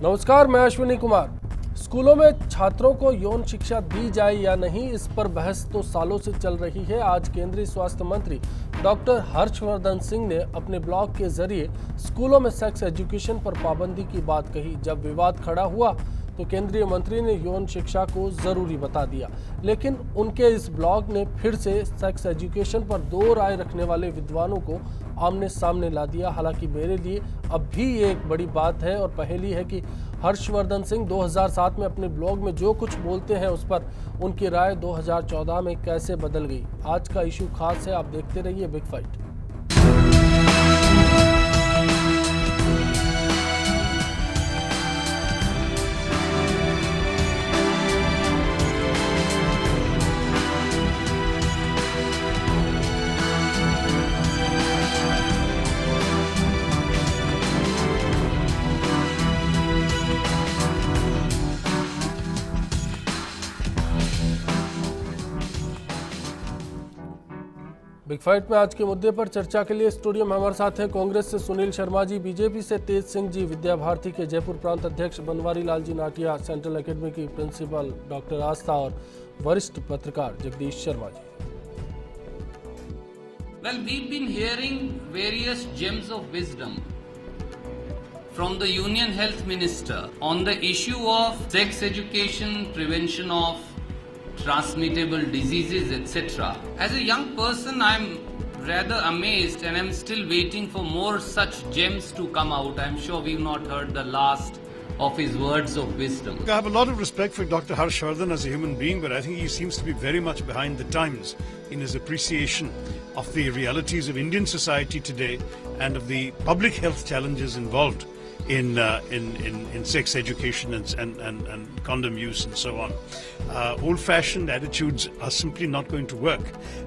नमस्कार, मैं अश्विनी कुमार। स्कूलों में छात्रों को यौन शिक्षा दी जाए या नहीं, इस पर बहस तो सालों से चल रही है। आज केंद्रीय स्वास्थ्य मंत्री डॉक्टर हर्षवर्धन सिंह ने अपने ब्लॉग के जरिए स्कूलों में सेक्स एजुकेशन पर पाबंदी की बात कही। जब विवाद खड़ा हुआ तो केंद्रीय मंत्री ने यौन शिक्षा को जरूरी बता दिया, लेकिन उनके इस ब्लॉग ने फिर से सेक्स एजुकेशन पर दो राय रखने वाले विद्वानों को आमने सामने ला दिया। हालांकि मेरे लिए अब भी ये एक बड़ी बात है और पहेली है कि हर्षवर्धन सिंह 2007 में अपने ब्लॉग में जो कुछ बोलते हैं उस पर उनकी राय 2014 में कैसे बदल गई। आज का इशू खास है, आप देखते रहिए बिग फाइट। बिग फाइट में आज के मुद्दे पर चर्चा के लिए स्टूडियो में हमारे साथ हैं कांग्रेस से सुनील शर्मा जी, बीजेपी से तेज सिंह जी, विद्या भारती के जयपुर प्रांत अध्यक्ष बनवारी लाल जी नाटिया, सेंट्रल एकेडमी की प्रिंसिपल डॉक्टर आस्था और वरिष्ठ पत्रकार Jagdish Sharma ji. Well, we've been hearing various gems of wisdom from the Union Health Minister on the issue of sex education, prevention of transmittable diseases, etc. As a young person, I'm rather amazed and I'm still waiting for more such gems to come out. I'm sure we've not heard the last of his words of wisdom. I have a lot of respect for Dr. Harshvardhan as a human being, but I think he seems to be very much behind the times in his appreciation of the realities of Indian society today and of the public health challenges involved in sex education and condom use and so on. Old-fashioned attitudes are simply not going to work,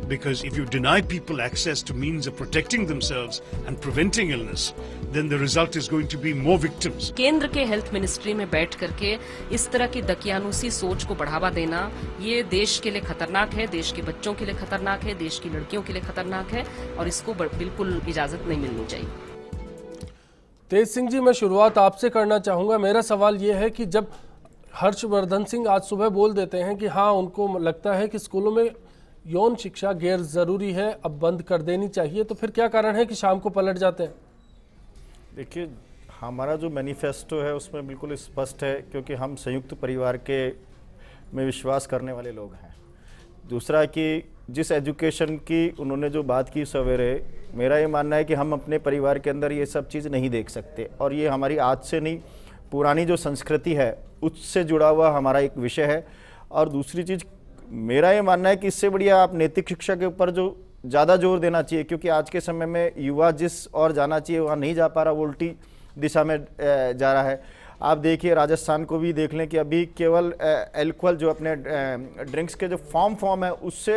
because if you deny people access to means of protecting themselves and preventing illness, then the result is going to be more victims. केंद्र के health ministry में बैठ करके इस तरह की दकियानुसी सोच को बढ़ावा देना, ये देश के लिए खतरनाक है, देश के बच्चों के लिए खतरनाक है, देश की लड़कियों के लिए खतरनाक है और इसको बिल्कुल इजाजत नहीं मिलनी चाहिए। तेज सिंह जी, मैं शुरुआत आपसे करना चाहूँगा। मेरा सवाल ये है कि जब हर्षवर्धन सिंह आज सुबह बोल देते हैं कि हाँ, उनको लगता है कि स्कूलों में यौन शिक्षा गैर ज़रूरी है, अब बंद कर देनी चाहिए, तो फिर क्या कारण है कि शाम को पलट जाते हैं? देखिए, हमारा जो मैनिफेस्टो है उसमें बिल्कुल स्पष्ट है, क्योंकि हम संयुक्त परिवार के में विश्वास करने वाले लोग हैं। दूसरा कि जिस एजुकेशन की उन्होंने जो बात की सवेरे, मेरा ये मानना है कि हम अपने परिवार के अंदर ये सब चीज़ नहीं देख सकते, और ये हमारी आज से नहीं, पुरानी जो संस्कृति है उससे जुड़ा हुआ हमारा एक विषय है। और दूसरी चीज़, मेरा ये मानना है कि इससे बढ़िया आप नैतिक शिक्षा के ऊपर जो ज़्यादा जोर देना चाहिए, क्योंकि आज के समय में युवा जिस और जाना चाहिए वहाँ नहीं जा पा रहा, वो उल्टी दिशा में जा रहा है। आप देखिए, राजस्थान को भी देख लें कि अभी केवल एल्कोहल जो अपने ड्रिंक्स के जो फॉर्म है उससे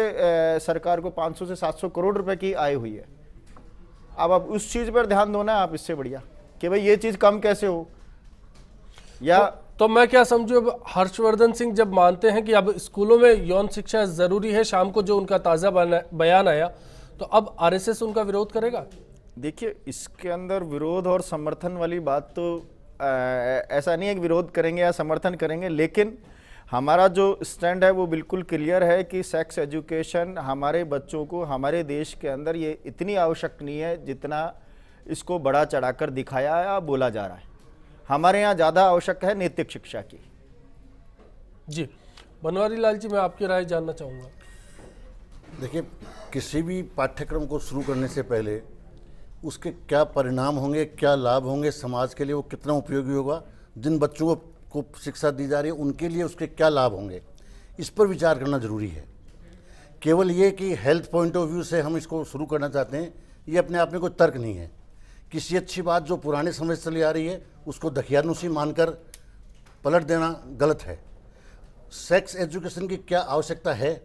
सरकार को 500 से 700 करोड़ रुपए की आय हुई है। अब उस चीज़ पर ध्यान दो ना आप, इससे बढ़िया कि भाई ये चीज़ कम कैसे हो। या तो मैं क्या समझूं, अब हर्षवर्धन सिंह जब मानते हैं कि अब स्कूलों में यौन शिक्षा जरूरी है, शाम को जो उनका ताज़ा बयान आया, तो अब आरएसएस उनका विरोध करेगा? देखिए, इसके अंदर विरोध और समर्थन वाली बात तो ऐसा नहीं है कि विरोध करेंगे या समर्थन करेंगे, लेकिन हमारा जो स्टैंड है वो बिल्कुल क्लियर है कि सेक्स एजुकेशन हमारे बच्चों को हमारे देश के अंदर ये इतनी आवश्यक नहीं है जितना इसको बड़ा चढ़ाकर दिखाया या बोला जा रहा है। हमारे यहाँ ज़्यादा आवश्यक है नैतिक शिक्षा की। जी, बनवारी लाल जी, मैं आपकी राय जानना चाहूँगा। देखिए, किसी भी पाठ्यक्रम को शुरू करने से पहले उसके क्या परिणाम होंगे, क्या लाभ होंगे समाज के लिए, वो कितना उपयोगी होगा, जिन बच्चों को शिक्षा दी जा रही है उनके लिए उसके क्या लाभ होंगे, इस पर विचार करना ज़रूरी है। केवल ये कि हेल्थ पॉइंट ऑफ व्यू से हम इसको शुरू करना चाहते हैं, ये अपने आप में कोई तर्क नहीं है। किसी अच्छी बात जो पुराने समय से चली आ रही है उसको दकियानुसी मानकर पलट देना गलत है। सेक्स एजुकेशन की क्या आवश्यकता है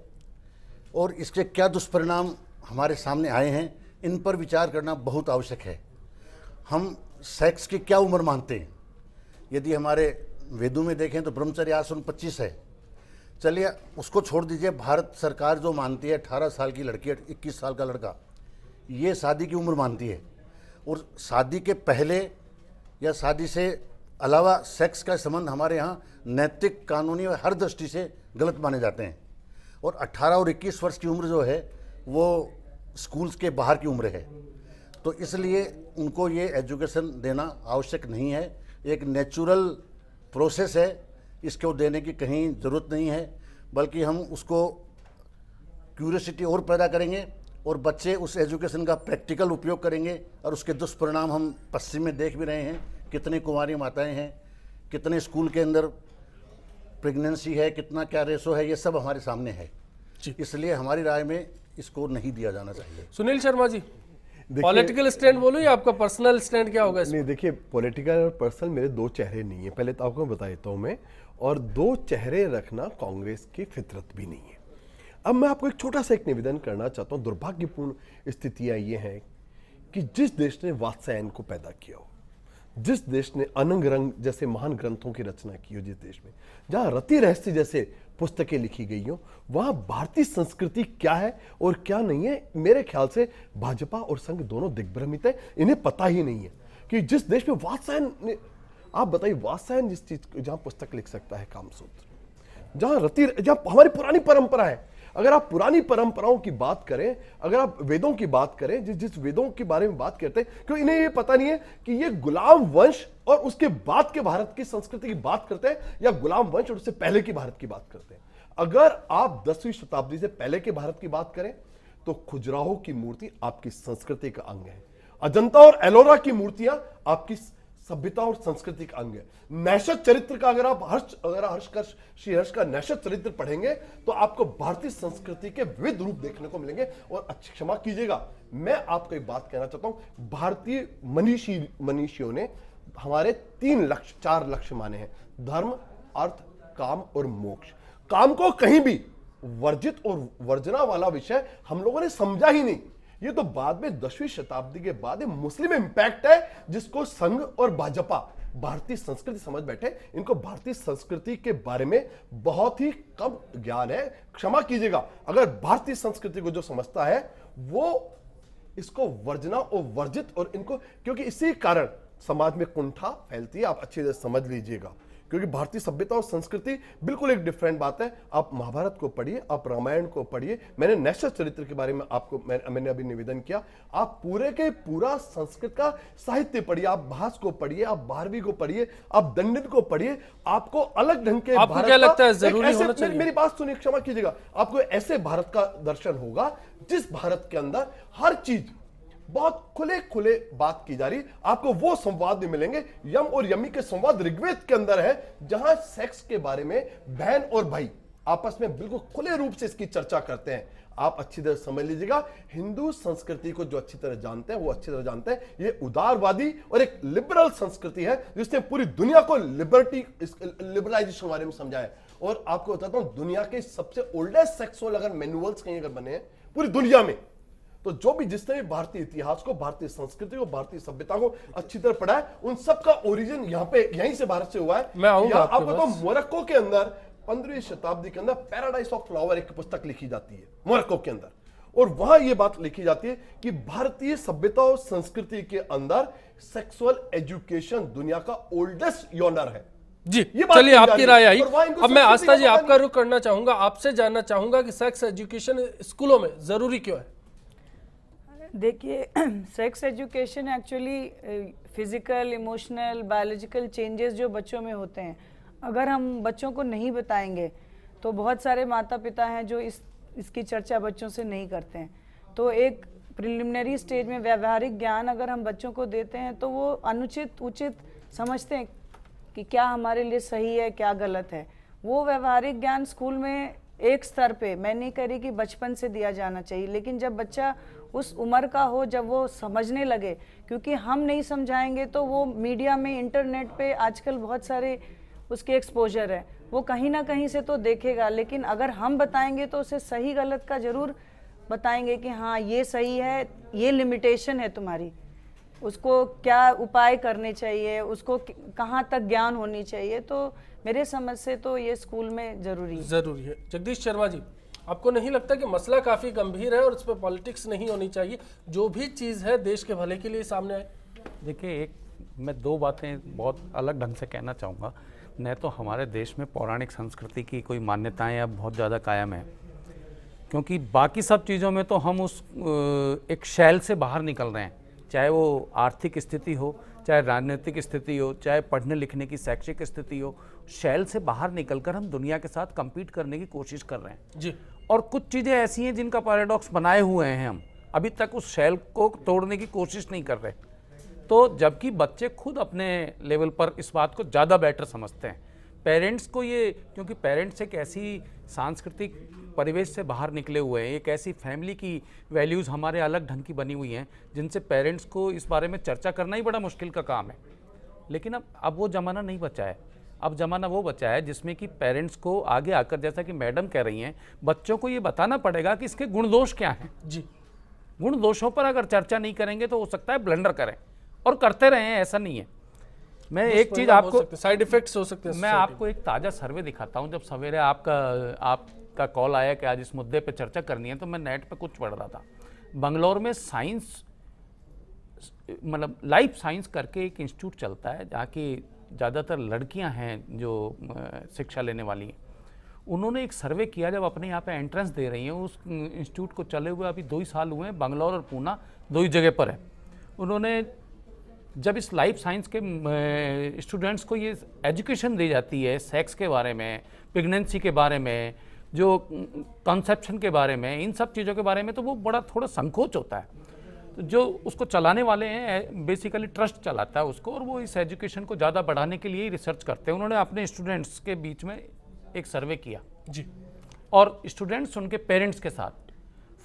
और इसके क्या दुष्परिणाम हमारे सामने आए हैं, इन पर विचार करना बहुत आवश्यक है। हम सेक्स की क्या उम्र मानते हैं? यदि हमारे वेदों में देखें तो ब्रह्मचर्य आश्रम 25 है। चलिए उसको छोड़ दीजिए, भारत सरकार जो मानती है 18 साल की लड़की 21 साल का लड़का, ये शादी की उम्र मानती है। और शादी के पहले या शादी से अलावा सेक्स का संबंध हमारे यहाँ नैतिक, कानूनी और हर दृष्टि से गलत माने जाते हैं। और 18 और 21 वर्ष की उम्र जो है वो स्कूल्स के बाहर की उम्र है, तो इसलिए उनको ये एजुकेशन देना आवश्यक नहीं है। एक नेचुरल प्रोसेस है, इसको देने की कहीं ज़रूरत नहीं है, बल्कि हम उसको क्यूरियोसिटी और पैदा करेंगे और बच्चे उस एजुकेशन का प्रैक्टिकल उपयोग करेंगे। और उसके दुष्परिणाम हम पश्चिम में देख भी रहे हैं, कितनी कुंवारी माताएं हैं, कितने स्कूल के अंदर प्रेगनेंसी है, कितना क्या रेशो है, ये सब हमारे सामने है। इसलिए हमारी राय में इसको नहीं दिया जाना चाहिए। सुनील शर्मा जी, पॉलिटिकल स्टैंड बोलो या आपका पर्सनल स्टैंड क्या होगा? नहीं, देखिए, पॉलिटिकल और पर्सनल मेरे दो चेहरे नहीं है, पहले तो आपको बता देता हूं मैं। और दो चेहरे रखना कांग्रेस की फितरत भी नहीं है। अब मैं आपको एक छोटा सा एक निवेदन करना चाहता हूं। दुर्भाग्यपूर्ण स्थितियां ये हैं कि जिस देश ने वात्स्यायन को पैदा किया हो, जिस देश ने अनंग रंग जैसे महान ग्रंथों की रचना की हो, जिस देश में जहां रति रहस्य जैसे पुस्तकें लिखी गई हो, वहां भारतीय संस्कृति क्या है और क्या नहीं है, मेरे ख्याल से भाजपा और संघ दोनों दिग्भ्रमित है। इन्हें पता ही नहीं है कि जिस देश में वात्स्यायन, आप बताइए, वात्स्यायन जिस चीज जहां पुस्तक लिख सकता है कामसूत्र, जहां हमारी पुरानी परंपरा है। अगर आप पुरानी परंपराओं की बात करें, अगर आप वेदों की बात करें, जिस वेदों के बारे में बात करते हैं, क्यों इन्हें ये पता नहीं है कि ये गुलाम वंश और उसके बाद के भारत की संस्कृति की बात करते हैं या गुलाम वंश और उससे पहले की भारत की बात करते हैं। अगर आप 10वीं शताब्दी से पहले के भारत की बात करें तो खजुराहो की मूर्ति आपकी संस्कृति का अंग है। अजंता और एलोरा की मूर्तियां आपकी सभ्यता और संस्कृति का अंग है। नैषध चरित्र का अगर आप श्री हर्ष का नैषध चरित्र पढ़ेंगे तो आपको भारतीय संस्कृति के विविध रूप देखने को मिलेंगे। और क्षमा कीजिएगा, मैं आपको एक बात कहना चाहता हूं, भारतीय मनीषियों ने हमारे 4 लक्ष्य माने हैं: धर्म, अर्थ, काम और मोक्ष। काम को कहीं भी वर्जित और वर्जना वाला विषय हम लोगों ने समझा ही नहीं। ये तो बाद में 10वीं शताब्दी के बाद मुस्लिम इंपैक्ट है, जिसको संघ और भाजपा भारतीय संस्कृति समझ बैठे। इनको भारतीय संस्कृति के बारे में बहुत ही कम ज्ञान है। क्षमा कीजिएगा, अगर भारतीय संस्कृति को जो समझता है वो इसको वर्जना और वर्जित, और इनको, क्योंकि इसी कारण समाज में कुंठा फैलती है। आप अच्छी तरह समझ लीजिएगा, क्योंकि भारतीय सभ्यता और संस्कृति बिल्कुल एक डिफरेंट बात है। आप महाभारत को पढ़िए, आप रामायण को पढ़िए। मैंने नैषध चरित्र के बारे में आपको मैंने अभी निवेदन किया। आप पूरे के पूरा संस्कृत का साहित्य पढ़िए, आप भास को पढ़िए, आप भारवी को पढ़िए, आप दंडित को पढ़िए। आपको अलग ढंग के आपको क्या लगता है जरूरी होना चाहिए? मेरी बात सुनिए, क्षमा कीजिएगा, आपको ऐसे भारत का दर्शन होगा जिस भारत के अंदर हर चीज बहुत खुले बात की जा रही। आपको वो संवाद भी मिलेंगे, यम और यमी के संवाद ऋग्वेद के अंदर है, जहां सेक्स के बारे में बहन और भाई आपस में बिल्कुल खुले रूप से इसकी चर्चा करते हैं। आप अच्छी तरह समझ लीजिएगा, हिंदू संस्कृति को जो अच्छी तरह जानते हैं वो अच्छी तरह जानते हैं, ये उदारवादी और एक लिबरल संस्कृति है जिसने पूरी दुनिया को लिबरलाइजेशन के बारे में समझा है। और आपको बताता हूं, दुनिया के सबसे ओल्डेस्ट सेक्सुअल अगर मैनुअल्स कहीं अगर बने हैं पूरी दुनिया में, तो जो भी जिसने भी भारतीय इतिहास को, भारतीय संस्कृति को, भारतीय सभ्यता को अच्छी तरह पढ़ा है, उन सब का ओरिजिन यहीं से भारत से हुआ है। मैं आऊंगा आपको तो मोरक्को के अंदर 15वीं शताब्दी के अंदर पैराडाइज ऑफ फ्लावर एक पुस्तक लिखी जाती है मोरक्को के अंदर, और वहां यह बात लिखी जाती है कि भारतीय सभ्यता और संस्कृति के अंदर सेक्सुअल एजुकेशन दुनिया का ओल्डेस्ट योनर है। जी, चलिए, आपकी राय आई। अब मैं आस्था जी आपका रुख करना चाहूंगा, आपसे जानना चाहूंगा कि सेक्स एजुकेशन स्कूलों में जरूरी क्यों है? देखिए, sex education actually physical, emotional, biological changes जो बच्चों में होते हैं, अगर हम बच्चों को नहीं बताएंगे तो बहुत सारे माता पिता हैं जो इसकी चर्चा बच्चों से नहीं करते हैं। तो एक प्रिलिमिनरी स्टेज में व्यवहारिक ज्ञान अगर हम बच्चों को देते हैं तो वो अनुचित उचित समझते हैं कि क्या हमारे लिए सही है, क्या गलत है। वो व्यवहारिक ज्ञान स्कूल में एक स्तर पे, मैं नहीं कह रही कि बचपन से दिया जाना चाहिए, लेकिन जब बच्चा उस उम्र का हो, जब वो समझने लगे, क्योंकि हम नहीं समझाएंगे तो वो मीडिया में, इंटरनेट पे आजकल बहुत सारे उसके एक्सपोजर है, वो कहीं ना कहीं से तो देखेगा। लेकिन अगर हम बताएंगे तो उसे सही गलत का जरूर बताएंगे कि हाँ ये सही है, ये लिमिटेशन है तुम्हारी, उसको क्या उपाय करने चाहिए, उसको कहाँ तक ज्ञान होनी चाहिए। तो मेरे समझ से तो ये स्कूल में जरूरी है। जगदीश शर्मा जी, आपको नहीं लगता कि मसला काफी गंभीर है और इस पर पॉलिटिक्स नहीं होनी चाहिए, जो भी चीज है देश के भले के लिए सामने आए? देखिए, एक मैं दो बातें बहुत अलग ढंग से कहना चाहूँगा। न तो हमारे देश में पौराणिक संस्कृति की कोई मान्यताएं अब बहुत ज़्यादा कायम है, क्योंकि बाकी सब चीज़ों में तो हम उस एक शैल से बाहर निकल रहे हैं, चाहे वो आर्थिक स्थिति हो, चाहे राजनीतिक स्थिति हो, चाहे पढ़ने लिखने की शैक्षिक स्थिति हो। शैल से बाहर निकलकर हम दुनिया के साथ compete करने की कोशिश कर रहे हैं जी। और कुछ चीज़ें ऐसी हैं जिनका पैराडॉक्स बनाए हुए हैं, हम अभी तक उस शैल को तोड़ने की कोशिश नहीं कर रहे। तो जबकि बच्चे खुद अपने लेवल पर इस बात को ज़्यादा बेटर समझते हैं, पेरेंट्स को ये, क्योंकि पेरेंट्स एक ऐसी सांस्कृतिक परिवेश से बाहर निकले हुए हैं, एक ऐसी फैमिली की वैल्यूज़ हमारे अलग ढंग की बनी हुई हैं जिनसे पेरेंट्स को इस बारे में चर्चा करना ही बड़ा मुश्किल का काम है। लेकिन अब वो ज़माना नहीं बचा है। अब ज़माना वो बचा है जिसमें कि पेरेंट्स को आगे आकर, जैसा कि मैडम कह रही हैं, बच्चों को ये बताना पड़ेगा कि इसके गुण दोष क्या हैं जी। गुण दोषों पर अगर चर्चा नहीं करेंगे तो हो सकता है ब्लंडर करें, और करते रहें, ऐसा नहीं है। मैं एक चीज़ आपको, साइड इफेक्ट्स हो सकते हैं। मैं आपको एक ताज़ा सर्वे दिखाता हूं। जब सवेरे आपका कॉल आया कि आज इस मुद्दे पे चर्चा करनी है, तो मैं नेट पे कुछ पढ़ रहा था। बंगलौर में साइंस, मतलब लाइफ साइंस करके एक इंस्टीट्यूट चलता है, जहाँ की ज़्यादातर लड़कियां हैं जो शिक्षा लेने वाली हैं। उन्होंने एक सर्वे किया जब अपने यहाँ पे एंट्रेंस दे रही हैं। उस इंस्टीट्यूट को चले हुए अभी 2 ही साल हुए हैं, बंगलौर और पूना 2 ही जगह पर है। उन्होंने जब इस लाइफ साइंस के स्टूडेंट्स को ये एजुकेशन दी जाती है सेक्स के बारे में, प्रेगनेंसी के बारे में, जो कंसेप्शन के बारे में, इन सब चीज़ों के बारे में, तो वो बड़ा थोड़ा संकोच होता है। तो जो उसको चलाने वाले हैं, बेसिकली ट्रस्ट चलाता है उसको, और वो इस एजुकेशन को ज़्यादा बढ़ाने के लिए ही रिसर्च करते हैं। उन्होंने अपने स्टूडेंट्स के बीच में एक सर्वे किया जी, और स्टूडेंट्स उनके पेरेंट्स के साथ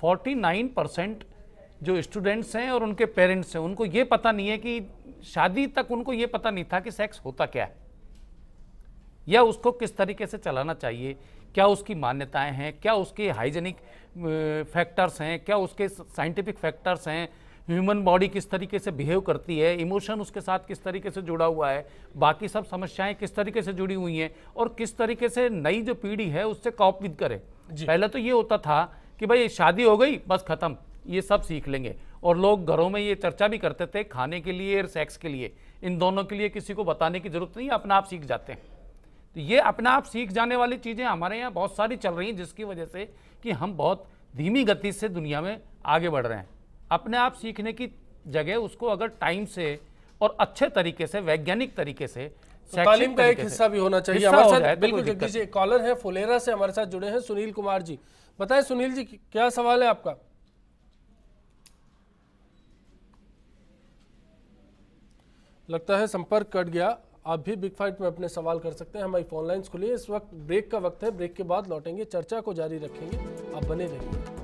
49% जो स्टूडेंट्स हैं और उनके पेरेंट्स हैं, उनको ये पता नहीं है कि शादी तक उनको ये पता नहीं था कि सेक्स होता क्या है, या उसको किस तरीके से चलाना चाहिए, क्या उसकी मान्यताएं हैं, क्या उसके हाइजेनिक फैक्टर्स हैं, क्या उसके साइंटिफिक फैक्टर्स हैं, ह्यूमन बॉडी किस तरीके से बिहेव करती है, इमोशन उसके साथ किस तरीके से जुड़ा हुआ है, बाकी सब समस्याएं किस तरीके से जुड़ी हुई हैं, और किस तरीके से नई जो पीढ़ी है उससे कॉप विद करे। पहले तो ये होता था कि भाई शादी हो गई बस खत्म, ये सब सीख लेंगे, और लोग घरों में ये चर्चा भी करते थे खाने के लिए और सेक्स के लिए, इन दोनों के लिए किसी को बताने की जरूरत नहीं, अपना आप सीख जाते हैं। तो ये अपना आप सीख जाने वाली चीज़ें हमारे यहाँ बहुत सारी चल रही हैं, जिसकी वजह से कि हम बहुत धीमी गति से दुनिया में आगे बढ़ रहे हैं। अपने आप सीखने की जगह उसको अगर टाइम से और अच्छे तरीके से, वैज्ञानिक तरीके से, तो तालीम का एक हिस्सा भी होना चाहिए। हमारे साथ बिल्कुल जगदीश जी कॉलर है, फुलेरा से हमारे साथ जुड़े हैं सुनील कुमार जी। बताएं सुनील जी, क्या सवाल है आपका? लगता है संपर्क कट गया। आप भी बिग फाइट में अपने सवाल कर सकते हैं, हमारी फोन लाइन्स खुली है। इस वक्त ब्रेक का वक्त है, ब्रेक के बाद लौटेंगे, चर्चा को जारी रखेंगे, आप बने रहिए।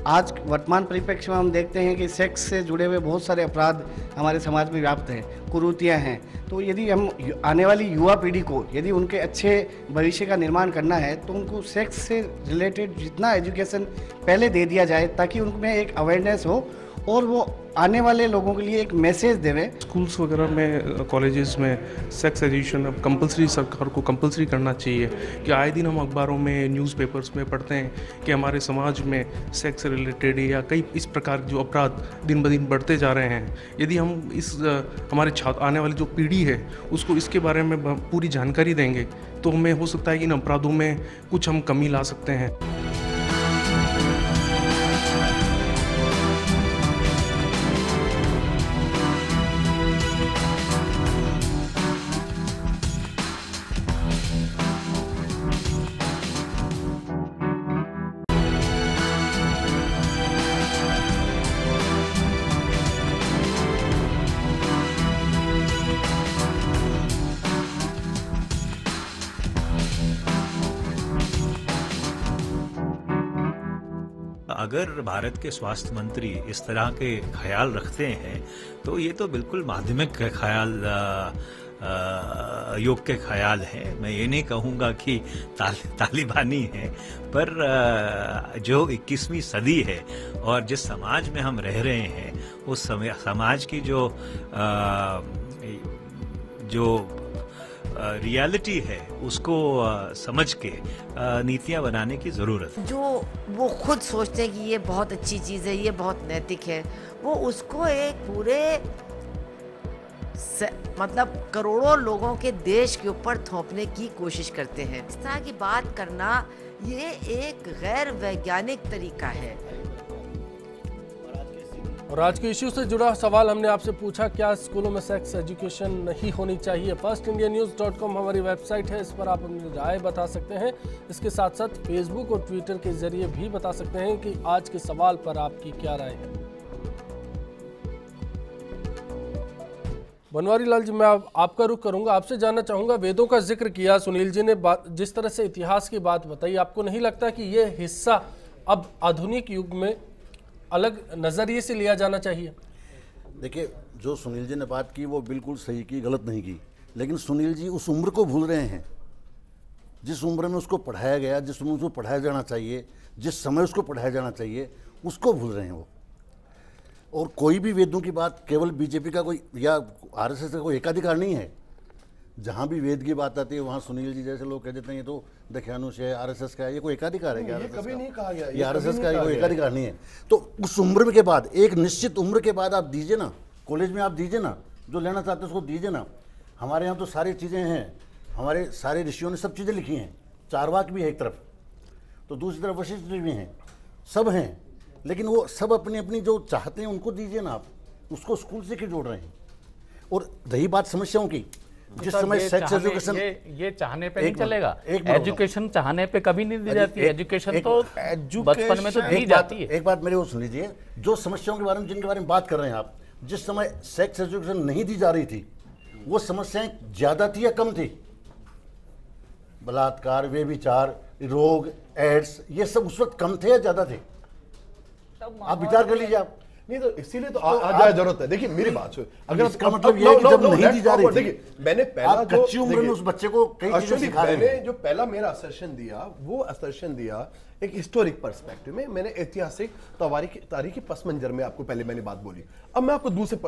आज वर्तमान परिप्रेक्ष्य में हम देखते हैं कि सेक्स से जुड़े हुए बहुत सारे अपराध हमारे समाज में व्याप्त हैं, कुरीतियाँ हैं। तो यदि हम आने वाली युवा पीढ़ी को यदि उनके अच्छे भविष्य का निर्माण करना है, तो उनको सेक्स से रिलेटेड जितना एजुकेशन पहले दे दिया जाए, ताकि उनमें एक अवेयरनेस हो और वो आने वाले लोगों के लिए एक मैसेज देवें। स्कूल्स वगैरह में, कॉलेजेस में सेक्स एजुकेशन अब कंपलसरी, सरकार को कंपलसरी करना चाहिए। कि आए दिन हम अखबारों में, न्यूज़पेपर्स में पढ़ते हैं कि हमारे समाज में सेक्स से रिलेटेड या कई इस प्रकार के जो अपराध दिन ब दिन बढ़ते जा रहे हैं। यदि हम इस हमारे आने वाली जो पीढ़ी है उसको इसके बारे में पूरी जानकारी देंगे, तो हमें हो सकता है कि इन अपराधों में कुछ हम कमी ला सकते हैं। अगर भारत के स्वास्थ्य मंत्री इस तरह के ख्याल रखते हैं, तो ये तो बिल्कुल माध्यमिक ख्याल, योग के ख्याल है। मैं ये नहीं कहूँगा कि तालिबानी है, पर जो 21वीं सदी है और जिस समाज में हम रह रहे हैं, उस समाज की जो रियलिटी है उसको समझ के नीतियां बनाने की जरूरत है। जो वो खुद सोचते हैं कि ये बहुत अच्छी चीज़ है, ये बहुत नैतिक है, वो उसको एक पूरे मतलब करोड़ों लोगों के देश के ऊपर थोपने की कोशिश करते हैं। इस तरह की बात करना ये एक गैर वैज्ञानिक तरीका है। और आज के इश्यू से जुड़ा सवाल हमने आपसे पूछा, क्या स्कूलों में सेक्स एजुकेशन नहीं होनी चाहिए। firstindianews.com हमारी वेबसाइट है, इस पर आप अपनी राय बता सकते हैं। इसके साथ साथ फेसबुक और ट्विटर के जरिए भी बता सकते हैं कि आज के सवाल पर आपकी क्या राय है। बनवारी लाल जी, मैं आपका रुख करूंगा, आपसे जानना चाहूंगा, वेदों का जिक्र किया सुनील जी ने, जिस तरह से इतिहास की बात बताई, आपको नहीं लगता कि ये हिस्सा अब आधुनिक युग में अलग नजरिए से लिया जाना चाहिए? देखिए, जो सुनील जी ने बात की वो बिल्कुल सही की, गलत नहीं की, लेकिन सुनील जी उस उम्र को भूल रहे हैं जिस उम्र में उसको पढ़ाया गया, जिस उम्र उसको पढ़ाया जाना चाहिए, जिस समय उसको पढ़ाया जाना चाहिए, उसको भूल रहे हैं वो। और कोई भी वेदों की बात केवल बीजेपी का कोई या आरएसएस का कोई एकाधिकार नहीं है। जहाँ भी वेद की बात आती है वहाँ सुनील जी जैसे लोग कह देते हैं ये तो दख्यानुष है, आरएसएस का है। ये कोई एकाधिकार है क्या? कभी नहीं कहा गया, ये आरएसएस का कोई एकाधिकार नहीं है। तो उस उम्र के बाद, एक निश्चित उम्र के बाद आप दीजिए ना, कॉलेज में आप दीजिए ना, जो लेना चाहते हैं उसको दीजिए ना। हमारे यहाँ तो सारी चीज़ें हैं, हमारे सारे ऋषियों ने सब चीज़ें लिखी हैं। चारवाक भी है एक तरफ, तो दूसरी तरफ वशिष्ठ जी भी हैं, सब हैं, लेकिन वो सब अपनी अपनी जो चाहते हैं उनको दीजिए ना आप। उसको स्कूल से क्यों जोड़ रहे हैं? और रही बात समस्याओं की, जिस समय सेक्स एजुकेशन ये चाहने पे नहीं चलेगा। एजुकेशन चाहने पे कभी नहीं दी जाती है। एजुकेशन तो बचपन में तो दी जाती है। एक बात मेरे को सुन लीजिए, जो समस्याओं के बारे में, जिनके बारे में बात कर रहे हैं आप, जिस समय सेक्स एजुकेशन नहीं दी जा रही थी वो समस्याएं ज्यादा थी या कम थी? बलात्कार, व्यभिचार, रोग, एड्स, ये सब उस वक्त कम थे या ज्यादा थे? आप विचार कर लीजिए आप। नहीं तो इसीलिए तो आज जरूरत है। देखिए मेरी बात सुन, अगर इसका मतलब ये है कि जब नहीं दी जा रही थी, देखिए मैंने पहला जो कच्ची उम्र में उस बच्चे को कई चीजें सिखा रहे हैं। मैंने जो पहला मेरा असर्शन दिया, वो असर्शन दिया एक हिस्टोरिक पर्सपेक्टिव में। मैंने ऐतिहासिक तारीखी पस मंजर में आपको पहले मैंने बात बोली। अब मैं आपको दूसरे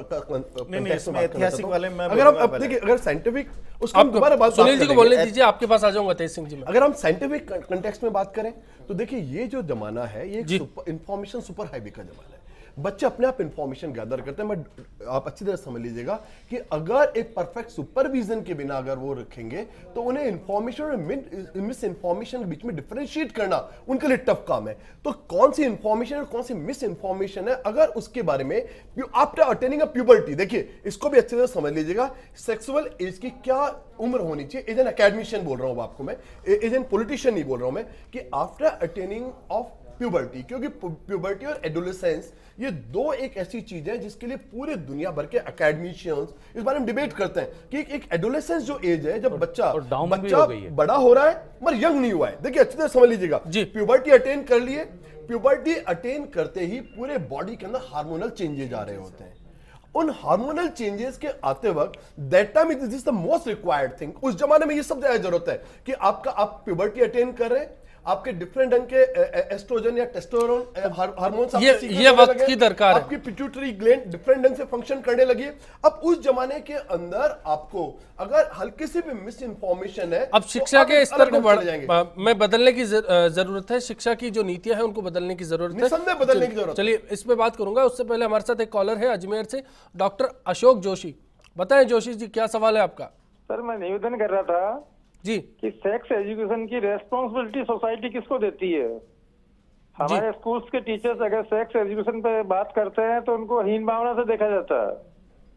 ऐतिहासिक वाले में अगर हम देखिए, अगर साइंटिफिक उसको दोबारा बात सुनील जी को बोलने दीजिए, आपके पास आ जाऊंगा तेज सिंह जी। अगर हम साइंटिफिक कंटेक्स्ट में बात करें तो देखिए ये जो जमाना है ये इंफॉर्मेशन सुपर हाईवे का जमाना है। बच्चे अपने आप इंफॉर्मेशन गैदर करते हैं। मैं आप अच्छी तरह समझ लीजिएगा कि अगर एक परफेक्ट सुपरविजन के बिना अगर वो रखेंगे तो उन्हें इंफॉर्मेशन और मिस इंफॉर्मेशन के बीच में डिफरेंशिएट करना उनके लिए टफ काम है। तो कौन सी इंफॉर्मेशन और कौन सी मिस इंफॉर्मेशन है, अगर उसके बारे में आफ्टर अटेनिंग अ प्यूबर्टी, देखिए इसको भी अच्छी तरह समझ लीजिएगा, सेक्सुअल एज की क्या उम्र होनी चाहिए। एज एन एकेडमिशियन बोल रहा हूं आपको मैं, एज एन पॉलिटिशियन नहीं बोल रहा हूं मैं, कि आफ्टर अटेनिंग ऑफ प्यूबर्टी, क्योंकि प्यूबर्टी और एडोलेसेंस ये दो एक ऐसी चीज है जिसके लिए पूरे दुनिया भर के एकेडमिशियंस इस बारे में डिबेट करते हैं कि एक एडोलेसेंस जो एज है, जब बच्चा बड़ा हो रहा है मगर यंग नहीं हुआ है। देखिए अच्छी तरह समझ लीजिएगा, प्यूबर्टी अटेन कर लिए, प्यूबर्टी अटेन करते ही पूरे बॉडी के अंदर हार्मोनल चेंजेस आ रहे होते हैं। उन हार्मोनल चेंजेस के आते वक्त that time it is the most required thing. उस जमाने में ये सब ज्यादा जरूरत है कि आप प्यूबर्टी अटेन कर रहे हैं, आपके डिफरेंट ढंग के एस्ट्रोजन या टेस्टोस्टेरोन हार्मोन्स ये वक्त की दरकार है। आपकी पिट्यूटरी ग्लैंड डिफरेंट ढंग से फंक्शन करने लगी है। अब उस जमाने के अंदर आपको अगर हल्की सी भी मिस इंफॉर्मेशन है, अब शिक्षा के स्तर को मैं बदलने की जरूरत है। शिक्षा की जो नीतियां हैं उनको बदलने की जरूरत है, निसंदेह बदलने की जरूरत। चलिए इस पे बात करूंगा। उससे पहले हमारे साथ एक कॉलर है अजमेर से, डॉक्टर अशोक जोशी। बताएं जोशी जी, क्या सवाल है आपका? सर मैं निवेदन कर रहा था जी कि सेक्स एजुकेशन की रेस्पॉन्सिबिलिटी सोसाइटी किसको देती है? हमारे स्कूल्स के टीचर्स अगर सेक्स एजुकेशन पे बात करते हैं तो उनको हीन भावना से देखा जाता है।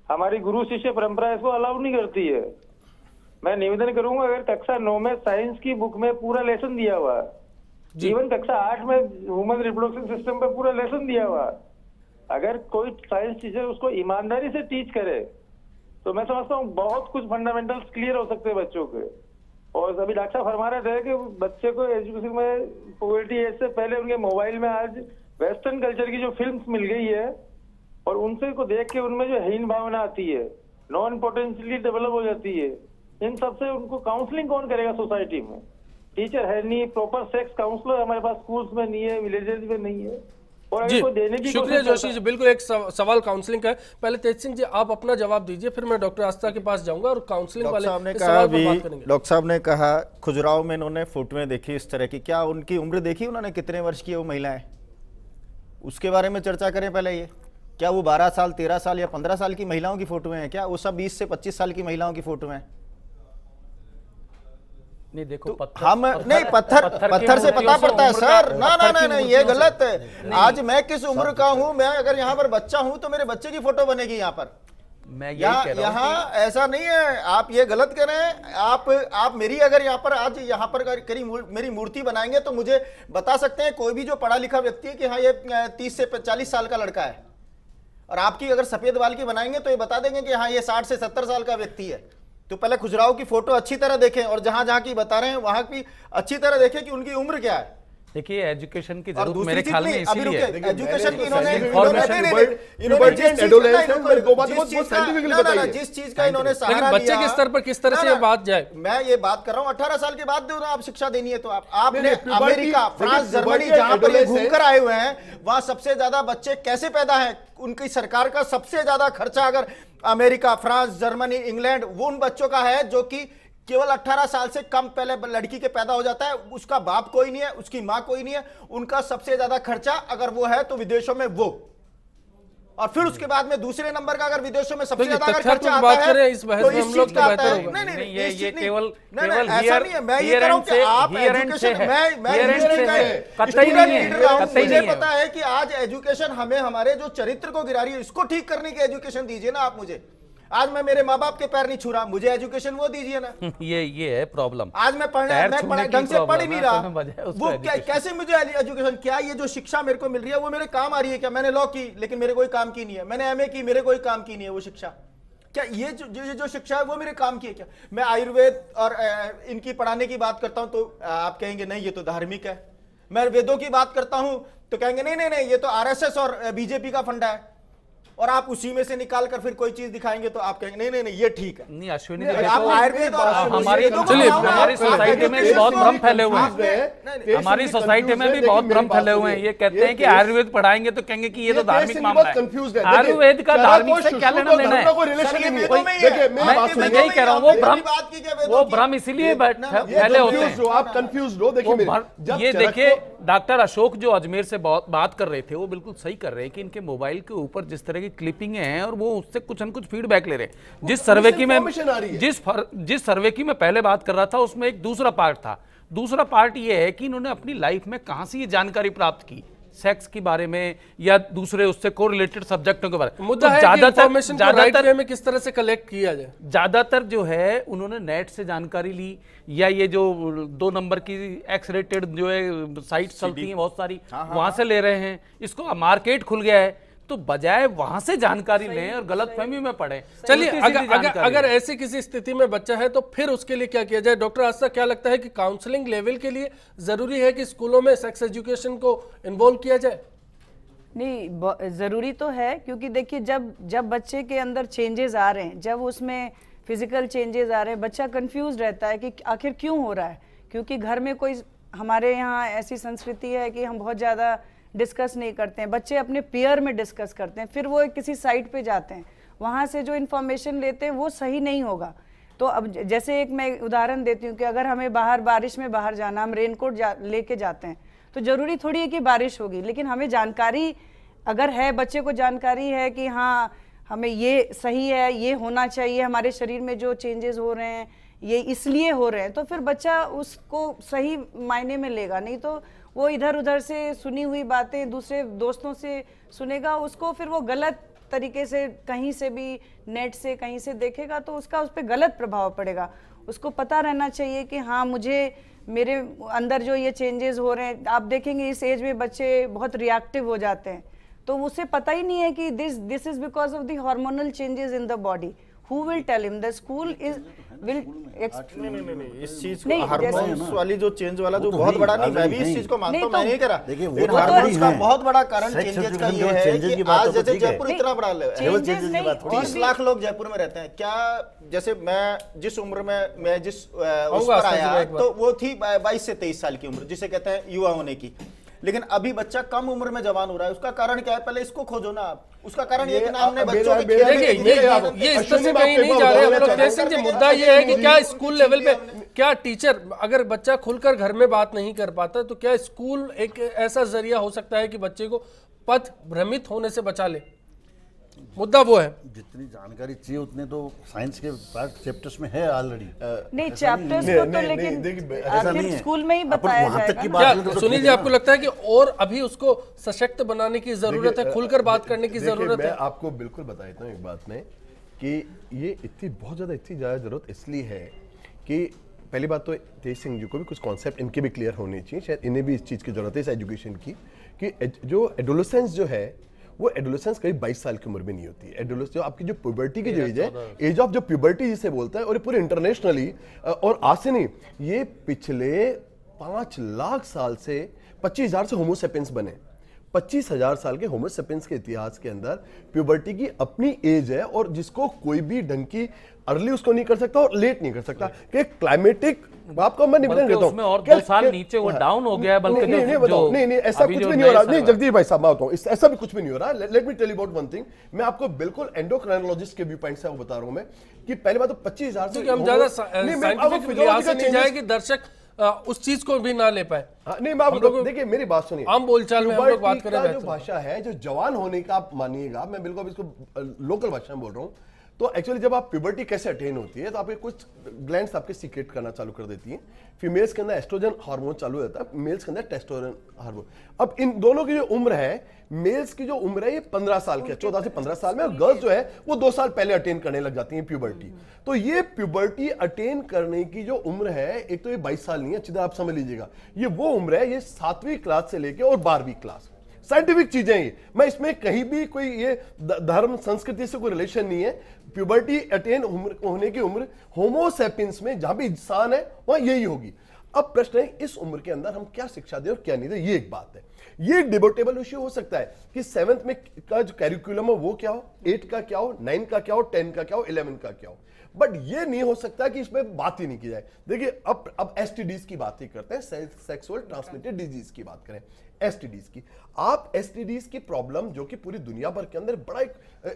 हमारी गुरु शिष्य परंपरा इसको अलाउ नहीं करती है। मैं निवेदन करूंगा, अगर कक्षा 9 में साइंस की बुक में पूरा लेसन दिया हुआ है, जीवन कक्षा 8 में ह्यूमन रिप्रोडक्शन सिस्टम पे पूरा लेसन दिया हुआ है, अगर कोई साइंस टीचर उसको ईमानदारी से टीच करे तो मैं समझता हूँ बहुत कुछ फंडामेंटल्स क्लियर हो सकते हैं बच्चों के। और अभी डॉक्टर साहब फरमा रहे थे कि बच्चे को एजुकेशन में पुबर्टी एज से पहले उनके मोबाइल में आज वेस्टर्न कल्चर की जो फिल्म्स मिल गई है और उनसे को देख के उनमें जो हीन भावना आती है, नॉन पोटेंशियली डेवलप हो जाती है, इन सब से उनको काउंसलिंग कौन करेगा? सोसाइटी में टीचर है नहीं, प्रॉपर सेक्स काउंसलर हमारे पास स्कूल्स में नहीं है, विलेजेस में नहीं है, और जी, अगर कोई देने की शुक्रिया कोशिश जोशी करता जी। बिल्कुल एक सवाल काउंसलिंग का है। पहले तेज सिंह जी आप अपना जवाब दीजिए, फिर मैं डॉक्टर आस्था के पास जाऊंगा और काउंसलिंग वाले इस सवाल पर बात करेंगे। डॉक्टर साहब ने कहा खुजराव में इन्होंने फोटोएं देखी इस तरह की, क्या उनकी उम्र देखी उन्होंने, कितने वर्ष की है वो महिलाएं, उसके बारे में चर्चा करें पहले। ये क्या वो 12 साल 13 साल या 15 साल की महिलाओं की फोटोएं हैं क्या? वो सब 20 से 25 साल की महिलाओं की फोटोएं हैं। नहीं देखो तो हम नहीं पत्थर से पता पड़ता है सर। ना ना ना ना ये गलत है। आज मैं किस उम्र का हूं, मैं अगर यहाँ पर बच्चा हूं तो मेरे बच्चे की फोटो बनेगी यहाँ पर। मैं यही कह रहा हूं यहाँ ऐसा नहीं है, आप ये गलत कह रहे हैं। आप मेरी अगर यहाँ पर आज यहाँ पर मेरी मूर्ति बनाएंगे तो मुझे बता सकते हैं कोई भी जो पढ़ा लिखा व्यक्ति है कि हाँ ये 30 से 40 साल का लड़का है, और आपकी अगर सफेद बाल की बनाएंगे तो ये बता देंगे कि हाँ ये 60 से 70 साल का व्यक्ति है। तो पहले खुजराव की फोटो अच्छी तरह देखें, और जहां जहां की बता रहे हैं वहां की अच्छी तरह देखें कि उनकी उम्र क्या है। देखिए एजुकेशन की जरूरत मेरे ख्याल में इसीलिए है। एजुकेशन की इन्होंने जिस चीज का इन्होंने सहारा लिया, बच्चे के स्तर पर किस तरह से ये बात जाए। मैं ये बात कर रहा हूँ 18 साल के बाद आप शिक्षा देनी है तो आपने अमेरिका, फ्रांस, जर्मनी जहां पर ये घूमकर आए हुए हैं वहां सबसे ज्यादा बच्चे कैसे पैदा है, उनकी सरकार का सबसे ज्यादा खर्चा अगर अमेरिका, फ्रांस, जर्मनी, इंग्लैंड वो उन बच्चों का है जो कि केवल 18 साल से कम पहले लड़की के पैदा हो जाता है, उसका बाप कोई नहीं है, उसकी मां कोई नहीं है, उनका सबसे ज्यादा खर्चा अगर वो है तो विदेशों में वो, और फिर उसके बाद में दूसरे नंबर का अगर विदेशों में सबसे ज्यादा अगर खर्चा आता है इस बहस में हम लोग तो बेहतर होगा। नहीं ये केवल ऐसा नहीं है। मैं ये कह रहा हूं कि आप एजुकेशन, मुझे पता है कि आज एजुकेशन हमें हमारे जो चरित्र को गिरा रही है इसको ठीक करने की एजुकेशन दीजिए ना आप मुझे। आज मैं मेरे माँ बाप के पैर नहीं छू रहा, मुझे एजुकेशन वो दीजिए ना। ये है प्रॉब्लम। आज मैं ढंग से पढ़ ही नहीं रहा, वो कैसे मुझे एजुकेशन, क्या ये जो शिक्षा मेरे को मिल रही है वो मेरे काम आ रही है क्या? मैंने लॉ की लेकिन मेरे कोई काम की नहीं है, मैंने एमए की मेरे कोई काम की नहीं है वो शिक्षा। क्या ये जो शिक्षा है वो मेरे काम की है क्या? मैं आयुर्वेद और इनकी पढ़ाने की बात करता हूं तो आप कहेंगे नहीं ये तो धार्मिक है। मैं वेदों की बात करता हूं तो कहेंगे नहीं नहीं नहीं ये तो आरएसएस और बीजेपी का फंडा है, और आप उसी में से निकाल कर फिर कोई चीज दिखाएंगे तो आप कहेंगे नहीं नहीं नहीं ये ठीक है। नहीं अश्विनी जी, आप आयुर्वेद और हमारी सोसाइटी में भी बहुत भ्रम फैले हुए हैं। हमारी सोसाइटी में भी बहुत भ्रम फैले हुए हैं। ये कहते हैं कि आयुर्वेद पढ़ाएंगे तो कहेंगे कि ये तो धार्मिक मामला है। आयुर्वेद का धार्मिक से क्या लेना देना है? मैं यही कह रहा हूँ वो भ्रम इसीलिए फैले होते हैं। आप कंफ्यूज हो। देखिए ये देखिए डॉक्टर अशोक जो अजमेर से बात कर रहे थे वो बिल्कुल सही कर रहे हैं कि इनके मोबाइल के ऊपर जिस तरह की क्लिपिंग हैं और वो उससे कुछ न कुछ फीडबैक ले रहे हैं। जिस सर्वे की मैं पहले बात कर रहा था उसमें एक दूसरा पार्ट था। दूसरा पार्ट ये है कि इन्होंने अपनी लाइफ में कहां से ये जानकारी प्राप्त की, सेक्स के बारे में या दूसरे उससे कोरिलेटेड सब्जेक्टों के बारे में। मुद्दा है कि इंफॉर्मेशन को राइट वे में किस तरह से कलेक्ट किया जाए। ज्यादातर जो है उन्होंने नेट से जानकारी ली, या ये जो 2 नंबर की एक्स रेटेड जो है साइट्स चलती हैं बहुत सारी, वहां से ले रहे हैं। इसको मार्केट खुल गया है तो बजाय वहां से जानकारी लें और गलतफहमी में पड़े। चलिए अगर ऐसी किसी स्थिति में बच्चा है तो फिर उसके लिए क्या किया जाए? डॉक्टर आस्था क्या लगता है कि काउंसलिंग लेवल के लिए जरूरी है कि स्कूलों में सेक्स एजुकेशन को इन्वॉल्व किया जाए? नहीं, जरूरी तो है, क्योंकि देखिए जब बच्चे के अंदर चेंजेस आ रहे हैं, जब उसमें फिजिकल चेंजेस आ रहे हैं, बच्चा कंफ्यूज रहता है कि आखिर क्यों हो रहा है। क्योंकि घर में कोई, हमारे यहाँ ऐसी संस्कृति है कि हम बहुत ज़्यादा डिस्कस नहीं करते हैं, बच्चे अपने पीयर में डिस्कस करते हैं, फिर वो किसी साइट पे जाते हैं, वहाँ से जो इन्फॉर्मेशन लेते हैं वो सही नहीं होगा। तो अब जैसे एक मैं उदाहरण देती हूँ कि अगर हमें बारिश में बाहर जाना, हम रेनकोट लेके जाते हैं तो ज़रूरी थोड़ी है कि बारिश होगी, लेकिन हमें जानकारी अगर है, बच्चे को जानकारी है कि हाँ हमें ये सही है, ये होना चाहिए, हमारे शरीर में जो चेंजेस हो रहे हैं ये इसलिए हो रहे हैं, तो फिर बच्चा उसको सही मायने में लेगा। नहीं तो वो इधर उधर से सुनी हुई बातें दूसरे दोस्तों से सुनेगा, उसको फिर वो गलत तरीके से कहीं से भी नेट से कहीं से देखेगा तो उसका उस पर गलत प्रभाव पड़ेगा। उसको पता रहना चाहिए कि हाँ मुझे मेरे अंदर जो ये चेंजेस हो रहे हैं, आप देखेंगे इस एज में बच्चे बहुत रिएक्टिव हो जाते हैं, तो उसे पता ही नहीं है कि this is because of the hormonal changes in the body. Who will tell him? The school will नहीं इस चीज को हार्मोन्स वाली जो चेंज वाला जो बहुत बड़ा नहीं, मैं भी इस चीज को मानता हूं, मैं नहीं कह रहा। देखिए हार्मोन्स का बहुत बड़ा कारण चेंजेस का ये है कि आज जैसे जयपुर इतना बड़ा है, 30 लाख लोग जयपुर में रहते हैं। क्या जैसे मैं जिस उम्र में मैं जिस उस पर आया तो वो थी 22 से 23 साल की उम्र, जिसे कहते हैं युवा होने की। लेकिन अभी बच्चा कम उम्र में जवान हो रहा है। उसका कारण क्या है, पहले इसको खोजो ना आप। उसका कारण ये कि ना हमने बच्चों के ये इस तरह से कहीं नहीं जा रहे हम लोग। तेज सिंह जी, मुद्दा ये है कि क्या स्कूल लेवल पे क्या टीचर, अगर बच्चा खुलकर घर में बात नहीं कर पाता तो क्या स्कूल एक ऐसा जरिया हो सकता है कि बच्चे को पथ भ्रमित होने से बचा ले? मुद्दा वो है। जितनी जानकारी चाहिए उतने तो साइंस के चैप्टर्स में है ऑलरेडी। नहीं, चैप्टर्स को तो लेकिन आखिर स्कूल में ही बताया जाएगा। सुनील जी, आपको लगता है कि और अभी उसको सशक्त बनाने की जरूरत है, खुलकर बात करने की जरूरत है? मैं आपको बिल्कुल बता देता हूँ एक बात में कि ये बहुत ज्यादा जरूरत इसलिए है कि पहली बात तो तेज सिंह जी को भी कुछ कॉन्सेप्ट इनके भी क्लियर होने चाहिए, शायद इन्हें भी इस चीज की जरूरत है इस एजुकेशन की, कि जो एडोलेसेंस जो है वो एडोलेसेंस करीब 22 साल की उम्र में नहीं होती है। एडोलेसेंस जो आपकी जो प्यूबर्टी की जो एज है, एज ऑफ जो प्यूबर्टी जिसे बोलता है, और ये पूरे इंटरनेशनली, और आज से नहीं, ये पिछले 5 लाख साल से 25,000 से होमो सेपियंस बने। 25,000 साल के होमो सेपियंस के इतिहास के अंदर प्यूबर्टी की अपनी एज है, और जिसको कोई भी ढंग की अर्ली उसको नहीं कर सकता और लेट नहीं कर सकता। कि क्लाइमेटिक आपको मैं निवेदन करता हूं और 2 साल नीचे वो डाउन हो गया है, बल्कि नहीं ऐसा कुछ भी नहीं हो रहा। नहीं जगदीश भाई साहब, मैं बताऊं, ऐसा भी कुछ भी नहीं हो रहा। Let me tell you about one thing. मैं आपको बिल्कुल एंडोक्राइनोलॉजिस्ट के व्यू पॉइंट से बता रहा हूं मैं कि पहली बात तो 25,000 से हम ज्यादा साइंटिफिक लिहाज से नहीं जाए कि दर्शक उस चीज को भी ना ले पाए। नहीं, मैं आपको देखिए, मेरी बात सुनिए। आम बोलचाल में हम लोग बात करें, जो भाषा है, जो जवान होने का आप मानिएगा, मैं बिल्कुल इसको लोकल भाषा में बोल रहा हूँ। तो एक्चुअली जब आप प्यूबर्टी कैसे अटेन होती है, तो आपके कुछ ग्लैंड्स आपके सीक्रेट करना चालू कर देती हैं। फीमेल्स के अंदर एस्ट्रोजन हार्मोन चालू होता है, मेल्स के अंदर टेस्टोस्टेरोन हार्मोन। अब इन दोनों की जो उम्र है, मेल्स की जो उम्र है ये 15 साल की है, 14 से 15 साल में, और गर्ल्स जो है वो 2 साल पहले अटेन करने लग जाती हैं प्यूबर्टी। तो ये प्यूबर्टी अटेन करने की जो उम्र है, एक तो ये 22 साल नहीं है, अच्छी तरह आप समझ लीजिएगा। ये वो उम्र है, ये 7वीं क्लास से लेके और 12वीं क्लास। साइंटिफिक चीजें ये, मैं इसमें कहीं भी कोई ये धर्म संस्कृति से कोई रिलेशन नहीं है। प्यूबर्टी अटेन होने की उम्र होमो सेपियंस में जहां भी इंसान है वहां यही होगी। अब प्रश्न है इस उम्र के अंदर हम क्या शिक्षा दें और क्या नहीं दें, ये एक बात है। ये एक डिबेटेबल इश्यू हो सकता है कि 7th में का जो कैरिकुलम है वो क्या हो, 8 का क्या हो, 9 का क्या हो, 10 का क्या हो, 11 का क्या हो। बट ये नहीं हो सकता कि इसमें बात ही नहीं की जाए। देखिए अब एसटीडीज की बात ही करते हैं, सेक्सुअल ट्रांसमिटेड डिजीज की बात करें, एसटीडीज की। आप एसटीडीज की प्रॉब्लम जो कि पूरी दुनिया भर के अंदर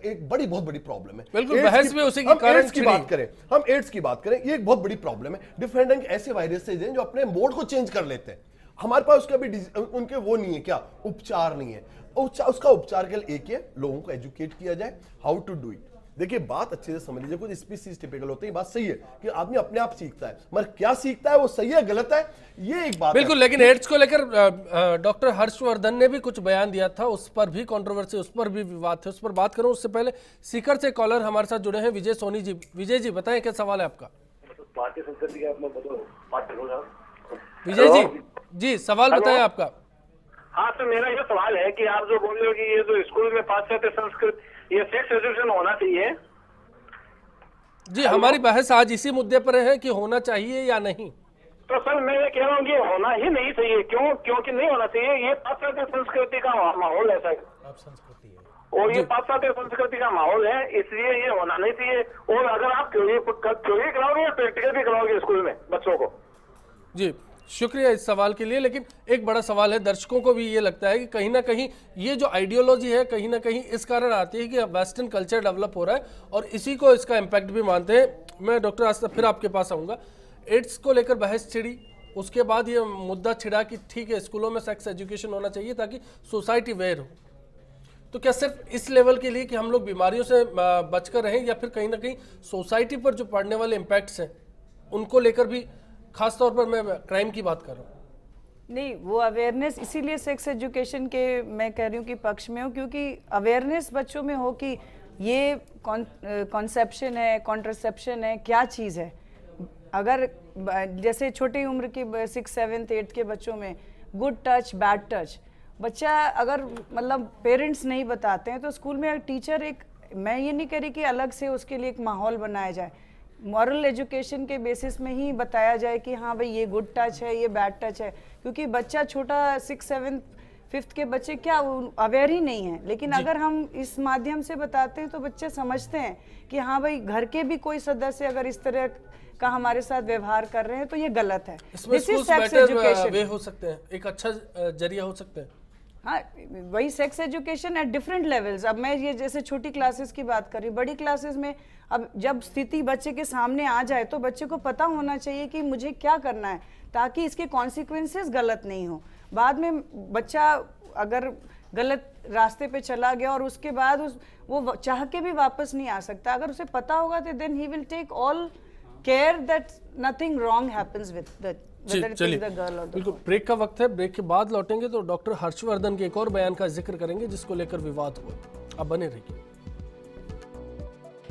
एक बहुत बड़ी प्रॉब्लम है। बिल्कुल, बहस में उसी के कारण की बात करें, हम एड्स की बात करें, ये एक बहुत बड़ी प्रॉब्लम है। डिफरेंट ऐसे वायरसेज हैं जो अपने मोड को चेंज कर लेते हैं। हमारे पास उसका भी उनके वो नहीं है, क्या उपचार नहीं है। उसका उपचार के लिए एक है, लोगों को एजुकेट किया जाए हाउ टू डू इट। देखिए बात अच्छे से समझ लीजिए, कुछ स्पीसीज टिपिकल होते हैं, बात सही है कि आदमी अपने आप सीखता है, मगर क्या सीखता है वो सही है गलत है, ये एक बात बिल्कुल। लेकिन एड्स को लेकर डॉक्टर हर्षवर्धन ने भी कुछ बयान दिया था, उस पर भी कंट्रोवर्सी, उस पर भी विवाद थे, उस पर बात करूं उससे पहले सीकर से कॉलर हमारे साथ जुड़े हैं विजय सोनी जी। विजय जी बताएं क्या सवाल है आपका? भारतीय संस्कृति का विजय जी सवाल बताएं आपका। हाँ तो मेरा ये सवाल है कि आप जो बोल रहे हो कि ये जो स्कूल में पाश्चात्य संस्कृति, ये सेक्स एजुकेशन होना चाहिए? जी हमारी बहस आज इसी मुद्दे पर है कि होना चाहिए या नहीं। तो सर मैं ये कह रहा हूँ कि होना ही नहीं चाहिए। क्यों? क्योंकि नहीं होना चाहिए, ये पाश्चात्य संस्कृति का माहौल है सर, और ये पाश्चात्य संस्कृति का माहौल है, इसलिए ये होना नहीं चाहिए। और अगर आप थ्योरी कराओगे या प्रैक्टिकल भी कराओगे स्कूल में बच्चों को। जी शुक्रिया इस सवाल के लिए। लेकिन एक बड़ा सवाल है, दर्शकों को भी ये लगता है कि कहीं ना कहीं ये जो आइडियोलॉजी है कहीं ना कहीं इस कारण आती है कि वेस्टर्न कल्चर डेवलप हो रहा है और इसी को इसका इम्पैक्ट भी मानते हैं। मैं डॉक्टर आस्था फिर आपके पास आऊँगा। एड्स को लेकर बहस छिड़ी, उसके बाद ये मुद्दा छिड़ा कि ठीक है स्कूलों में सेक्स एजुकेशन होना चाहिए ताकि सोसाइटी वेयर हो। तो क्या सिर्फ इस लेवल के लिए कि हम लोग बीमारियों से बचकर रहें, या फिर कहीं ना कहीं सोसाइटी पर जो पड़ने वाले इम्पैक्ट्स हैं उनको लेकर भी, खास तौर पर मैं क्राइम की बात कर रहा हूँ? नहीं, वो अवेयरनेस इसीलिए सेक्स एजुकेशन के मैं कह रही हूँ कि पक्ष में हूँ, क्योंकि अवेयरनेस बच्चों में हो कि ये कॉन्सेप्शन है, कॉन्ट्रासेप्शन है, क्या चीज़ है। अगर जैसे छोटी उम्र की 6, 7, 8 के बच्चों में गुड टच, बैड टच, बच्चा अगर मतलब पेरेंट्स नहीं बताते हैं तो स्कूल में टीचर एक, मैं ये नहीं कह रही कि अलग से उसके लिए एक माहौल बनाया जाए, मॉरल एजुकेशन के बेसिस में ही बताया जाए कि हाँ भाई ये गुड टच है, ये बैड टच है। क्योंकि बच्चा छोटा 6, 7, 5th के बच्चे क्या अवेयर ही नहीं है, लेकिन अगर हम इस माध्यम से बताते हैं तो बच्चे समझते हैं कि हाँ भाई घर के भी कोई सदस्य अगर इस तरह का हमारे साथ व्यवहार कर रहे हैं, तो ये गलत है। इसमें This is schools sex better education. वे हो सकते हैं, एक अच्छा जरिया हो सकते हैं। हाँ, वही sex education at different levels. अब मैं ये जैसे छोटी क्लासेस की बात कर रही हूँ, बड़ी क्लासेस में अब जब स्थिति बच्चे के सामने आ जाए तो बच्चे को पता होना चाहिए कि मुझे क्या करना है, ताकि इसके कॉन्सिक्वेंसेस गलत नहीं हो। बाद में बच्चा अगर गलत रास्ते पे चला गया और उसके बाद वो चाह के भी वापस नहीं आ सकता। अगर उसे पता होगा तो then he will take all care that nothing wrong happens with the चलिए, बिल्कुल ब्रेक का वक्त है। ब्रेक के बाद लौटेंगे तो डॉक्टर हर्षवर्धन के एक और बयान का जिक्र करेंगे जिसको लेकर विवाद हुआ। आप बने रहिए।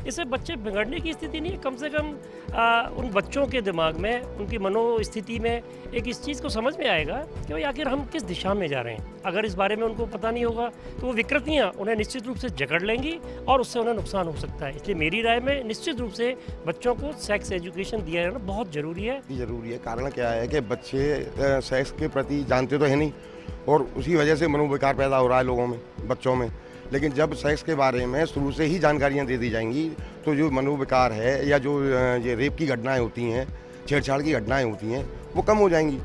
इससे बच्चे बिगड़ने की स्थिति नहीं है, कम से कम उन बच्चों के दिमाग में, उनकी मनोस्थिति में एक इस चीज़ को समझ में आएगा कि भाई आखिर हम किस दिशा में जा रहे हैं। अगर इस बारे में उनको पता नहीं होगा तो वो विकृतियाँ उन्हें निश्चित रूप से जकड़ लेंगी और उससे उन्हें नुकसान हो सकता है। इसलिए मेरी राय में निश्चित रूप से बच्चों को सेक्स एजुकेशन दिया जाना बहुत ज़रूरी है। ज़रूरी है, कारण क्या है कि बच्चे सेक्स के प्रति जानते तो है नहीं और उसी वजह से मनोविकार पैदा हो रहा है लोगों में, बच्चों में। लेकिन जब सेक्स के बारे में शुरू से ही जानकारियाँ दे दी जाएंगी तो जो मनोविकार है या जो ये रेप की घटनाएं होती हैं, छेड़छाड़ की घटनाएं होती हैं, वो कम हो जाएंगी।